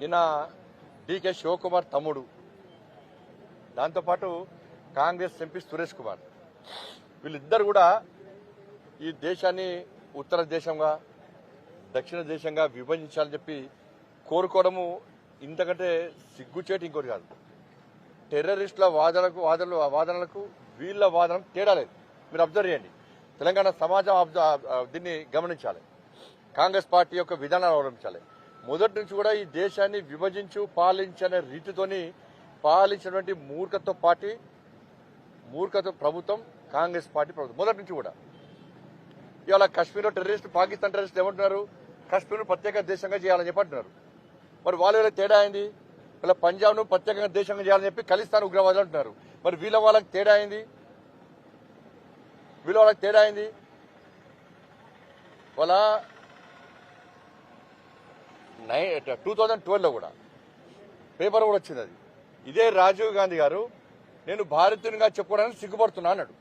నిన్న డీకే శివకుమార్ తమ్ముడు, దాంతోపాటు కాంగ్రెస్ ఎంపీ సురేష్ కుమార్, వీళ్ళిద్దరు కూడా ఈ దేశాన్ని ఉత్తర దేశంగా దక్షిణ దేశంగా విభజించాలని చెప్పి కోరుకోవడము ఇంతకంటే సిగ్గుచేటి ఇంకోటి కాదు. టెర్రరిస్టుల వాదనలకు వీళ్ళ వాదన తేడా లేదు. మీరు అబ్జర్వ్ చేయండి. తెలంగాణ సమాజం దీన్ని గమనించాలి. కాంగ్రెస్ పార్టీ యొక్క విధానాలు అవలంబించాలి. మొదటి నుంచి కూడా ఈ దేశాన్ని విభజించు పాలించనే రీతితోని పాలించినటువంటి మూర్ఖత్వ ప్రభుత్వం కాంగ్రెస్ పార్టీ ప్రభుత్వం మొదటి నుంచి కూడా. ఇవాళ కశ్మీర్లో టెర్రరిస్టు, పాకిస్తాన్ టెర్రరిస్టులు ఏమంటున్నారు? కశ్మీర్ను ప్రత్యేక దేశంగా చేయాలని చెప్పి అంటున్నారు. మరి వాళ్ళ తేడా అయింది. ఇలా పంజాబ్ను ప్రత్యేకంగా దేశంగా చేయాలని చెప్పి ఖలిస్తాన్ ఉగ్రవాదులు అంటున్నారు. మరి వాళ్ళకి తేడా అయింది. వాళ్ళ 2012లో కూడా పేపర్ కూడా వచ్చింది. అది ఇదే రాజీవ్ గాంధీ గారు నేను భారతీయునిగా చెప్పుకోవడానికి సిగ్గుపడుతున్నా అన్నాడు.